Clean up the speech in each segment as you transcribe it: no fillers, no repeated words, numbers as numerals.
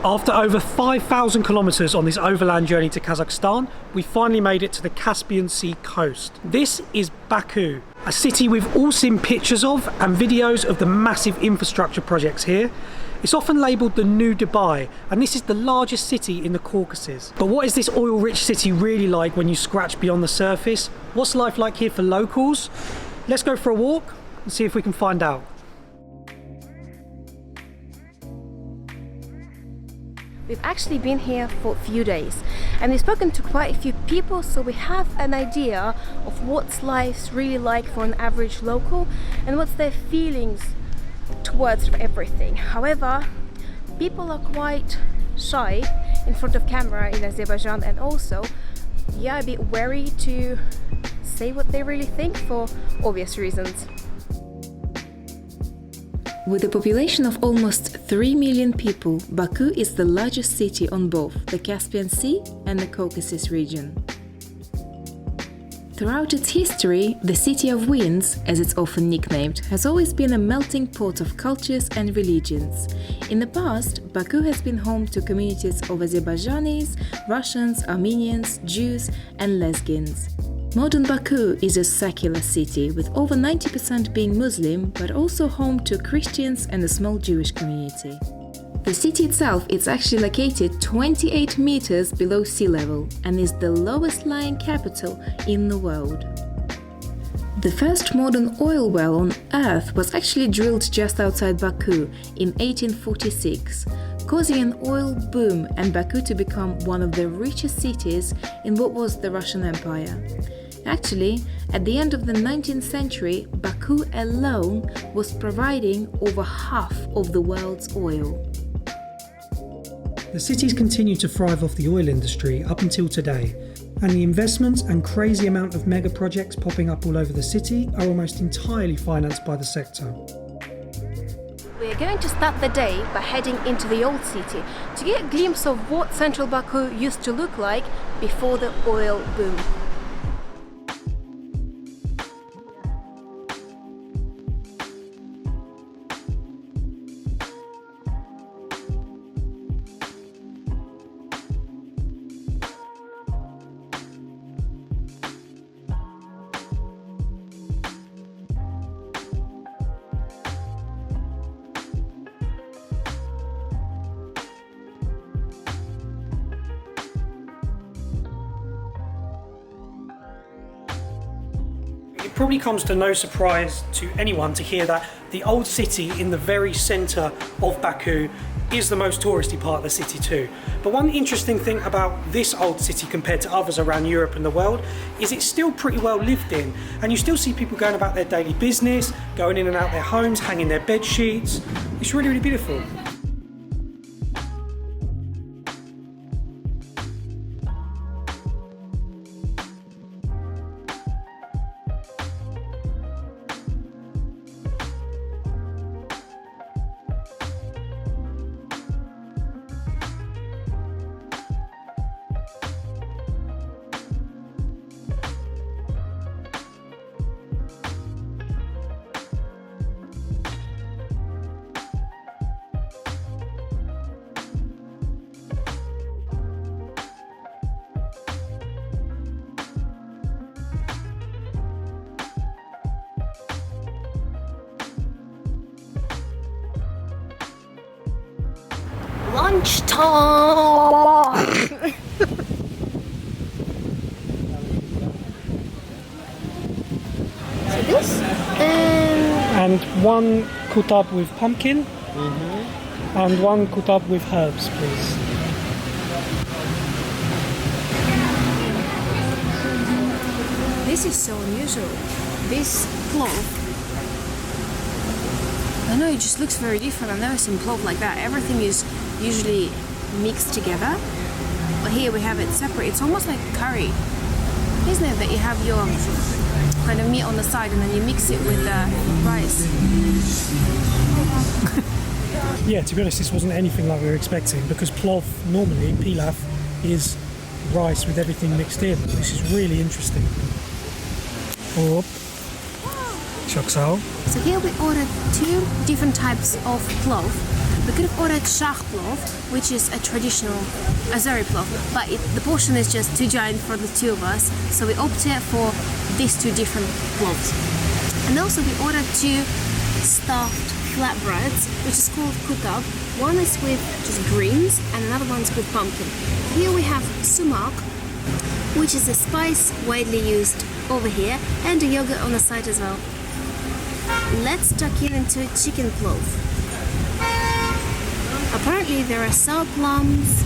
After over 5,000 kilometers on this overland journey to Kazakhstan, we finally made it to the Caspian Sea coast. This is Baku, a city we've all seen pictures of and videos of the massive infrastructure projects here. It's often labelled the new Dubai, and this is the largest city in the Caucasus. But what is this oil-rich city really like when you scratch beyond the surface? What's life like here for locals? Let's go for a walk and see if we can find out. We've actually been here for a few days and we've spoken to quite a few people, so we have an idea of what's life really like for an average local and what's their feelings towards everything. However, people are quite shy in front of camera in Azerbaijan, and also a bit wary to say what they really think for obvious reasons. With a population of almost 3 million people, Baku is the largest city on both the Caspian Sea and the Caucasus region. Throughout its history, the City of Winds, as it's often nicknamed, has always been a melting pot of cultures and religions. In the past, Baku has been home to communities of Azerbaijanis, Russians, Armenians, Jews, and Lezgins. Modern Baku is a secular city, with over 90% being Muslim, but also home to Christians and a small Jewish community. The city itself is actually located 28 meters below sea level and is the lowest lying capital in the world. The first modern oil well on Earth was actually drilled just outside Baku in 1846, causing an oil boom and Baku to become one of the richest cities in what was the Russian Empire. Actually, at the end of the 19th century, Baku alone was providing over half of the world's oil. The city's continued to thrive off the oil industry up until today, and the investments and crazy amount of mega projects popping up all over the city are almost entirely financed by the sector. We're going to start the day by heading into the old city to get a glimpse of what central Baku used to look like before the oil boom. It probably comes to no surprise to anyone to hear that the old city in the very centre of Baku is the most touristy part of the city too. But one interesting thing about this old city compared to others around Europe and the world is it's still pretty well lived in, and you still see people going about their daily business, going in and out their homes, hanging their bed sheets. It's really, really beautiful. Lunchtime! So this And one kutab with pumpkin, and one kutab with herbs, please. This is so unusual. This cloth, I know it just looks very different. I've never seen cloth like that. Everything is usually mixed together, but here we have it separate. It's almost like curry, isn't it? That you have your kind of meat on the side and then you mix it with rice. Yeah, to be honest, this wasn't anything like we were expecting, because plov, normally pilaf, is rice with everything mixed in. This is really interesting. Oh, shoksao. So here we ordered two different types of plov. We could have ordered shah plov, which is a traditional Azeri plov, but the portion is just too giant for the two of us, so we opted for these two different plovs. And also we ordered two stuffed flatbreads, which is called kutab. One is with just greens and another one's with pumpkin. Here we have sumac, which is a spice widely used over here, and a yogurt on the side as well. Let's tuck in into chicken plov. Apparently there are sour plums,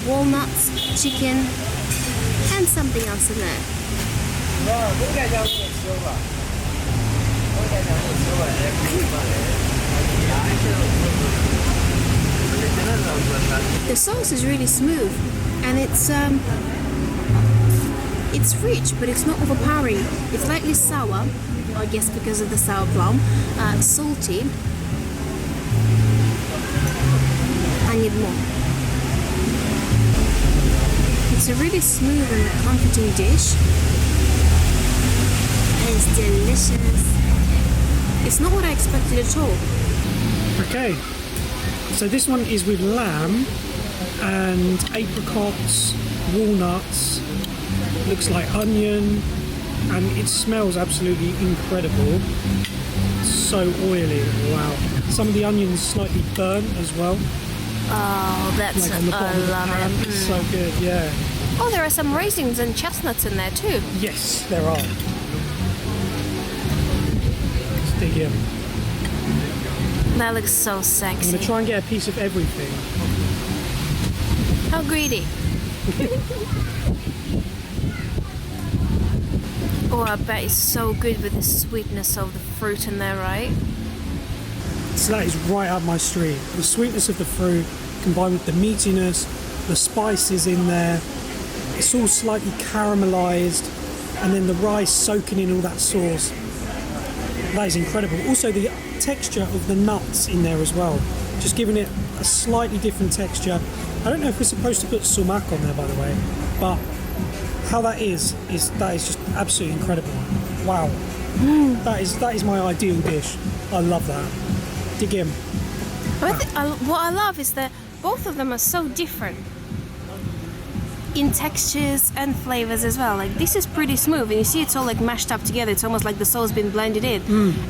walnuts, chicken, and something else in there. The sauce is really smooth, and it's rich, but it's not overpowering. It's slightly sour, I guess because of the sour plum, salty. I need more. It's a really smooth and comforting dish. And it's delicious. It's not what I expected at all. Okay, so this one is with lamb and apricots, walnuts, looks like onion, and it smells absolutely incredible. So oily, wow. Some of the onions slightly burnt as well. Oh, that's like on the bottom of the pan. It's so good, yeah. Oh, there are some raisins and chestnuts in there too. Yes, there are. Let's dig in. That looks so I'm sexy. going to try and get a piece of everything. How greedy. Oh, I bet it's so good with the sweetness of the fruit in there, right? So that is right up my street. The sweetness of the fruit combined with the meatiness, the spices in there. It's all slightly caramelized, and then the rice soaking in all that sauce. That is incredible. Also the texture of the nuts in there as well, just giving it a slightly different texture. I don't know if we're supposed to put sumac on there, by the way, but how that is just absolutely incredible. Wow. That is my ideal dish. I love that. Dig in. What I love is that both of them are so different in textures and flavors as well. Like this is pretty smooth, and you see it's all like mashed up together. It's almost like the sauce been blended in.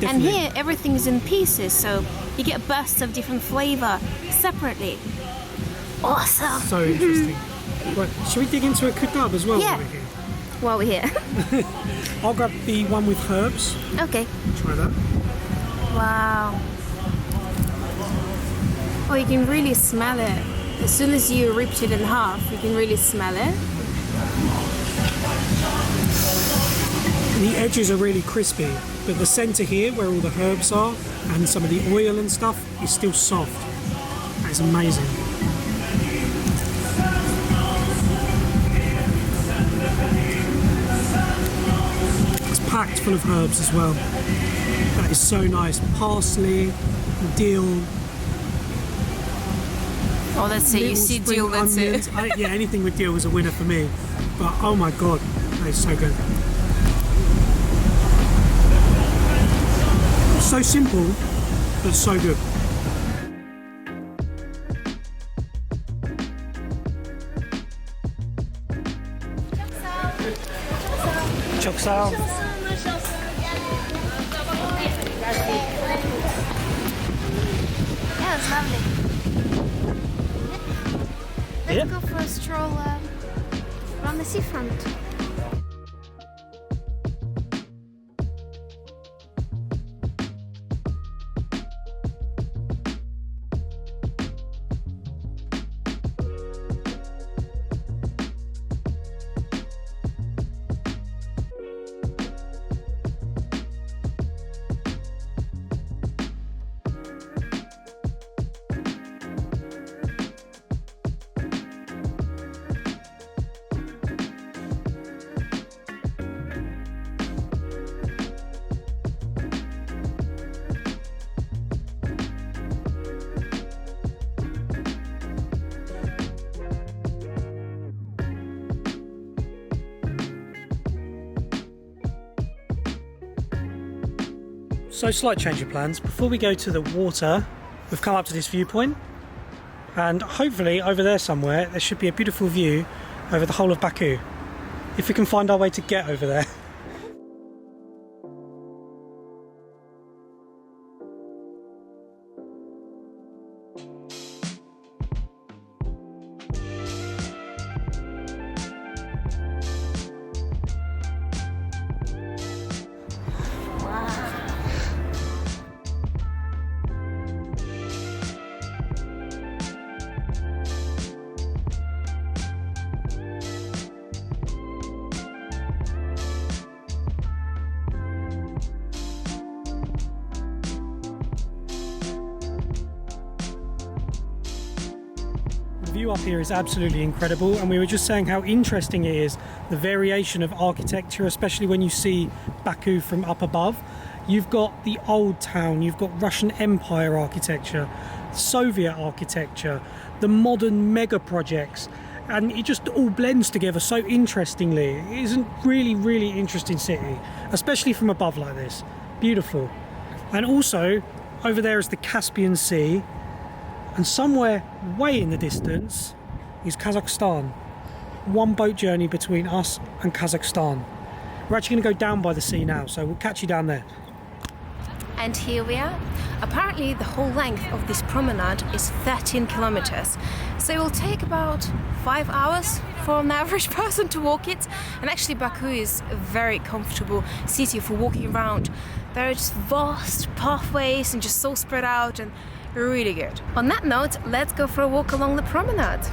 And here everything is in pieces, so you get bursts of different flavor separately. Awesome. So interesting. Right, should we dig into a kebab as well? Yeah. While we're here. I'll grab the one with herbs. Okay. Try that. Wow. Oh, you can really smell it. As soon as you ripped it in half, you can really smell it. The edges are really crispy, but the centre here, where all the herbs are, and some of the oil and stuff, is still soft. That's amazing. It's packed full of herbs as well. That is so nice. Parsley, dill. Oh, that's it. You see dill, that's it. Yeah, anything with dill is a winner for me. But oh my god, that is so good. So simple, but so good. Choksao. Yeah, it's lovely. Yeah. Let's go for a stroll around the seafront. So slight change of plans. Before we go to the water, We've come up to this viewpoint, and hopefully over there somewhere there should be a beautiful view over the whole of Baku, if we can find our way to get over there. The view up here is absolutely incredible, and we were just saying how interesting it is, the variation of architecture, especially when you see Baku from up above. You've got the old town, you've got Russian Empire architecture, Soviet architecture, the modern mega projects, and it just all blends together so interestingly. It is a really, really interesting city, especially from above like this. Beautiful. And also, over there is the Caspian Sea, and somewhere way in the distance is Kazakhstan. One boat journey between us and Kazakhstan. We're actually going to go down by the sea now, so we'll catch you down there. And here we are. Apparently the whole length of this promenade is 13 kilometers. So it will take about 5 hours for an average person to walk it. And actually Baku is a very comfortable city for walking around. There are just vast pathways and just so spread out and really good. On that note, let's go for a walk along the promenade.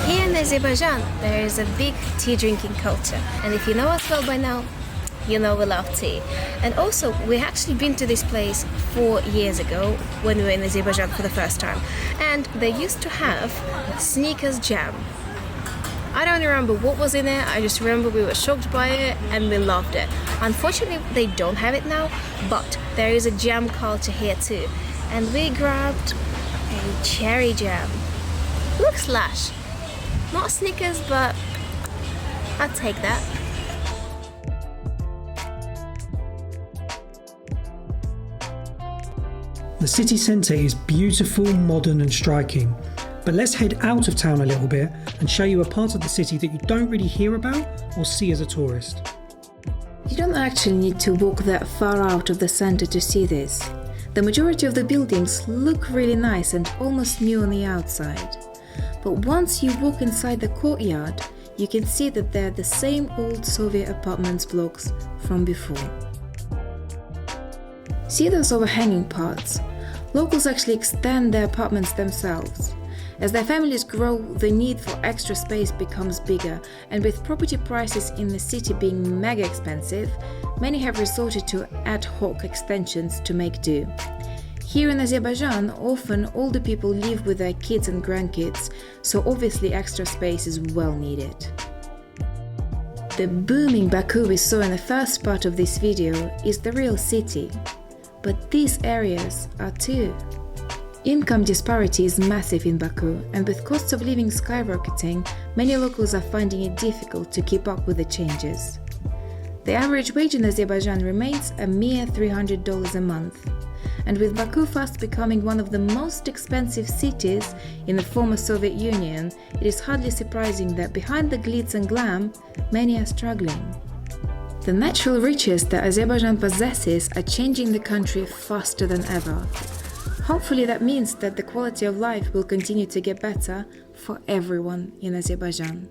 Here in Azerbaijan, there is a big tea drinking culture, and if you know us well by now, you know we love tea. And also, we actually been to this place 4 years ago when we were in Azerbaijan for the first time, and they used to have Snickers jam. I don't remember what was in it, I just remember we were shocked by it and we loved it. Unfortunately, they don't have it now, but there is a jam culture here too. And we grabbed a cherry jam. Looks lush. Not Snickers, but I'd take that. The city centre is beautiful, modern and striking. But let's head out of town a little bit and show you a part of the city that you don't really hear about or see as a tourist. You don't actually need to walk that far out of the center to see this. The majority of the buildings look really nice and almost new on the outside. But once you walk inside the courtyard, you can see that they're the same old Soviet apartments blocks from before. See those overhanging parts? Locals actually extend their apartments themselves. As their families grow, the need for extra space becomes bigger, and with property prices in the city being mega expensive, many have resorted to ad hoc extensions to make do. Here in Azerbaijan, often older people live with their kids and grandkids, so obviously extra space is well needed. The booming Baku we saw in the first part of this video is the real city, but these areas are too. Income disparity is massive in Baku, and with costs of living skyrocketing, many locals are finding it difficult to keep up with the changes. The average wage in Azerbaijan remains a mere $300 a month. And with Baku fast becoming one of the most expensive cities in the former Soviet Union, it is hardly surprising that behind the glitz and glam, many are struggling. The natural riches that Azerbaijan possesses are changing the country faster than ever. Hopefully that means that the quality of life will continue to get better for everyone in Azerbaijan.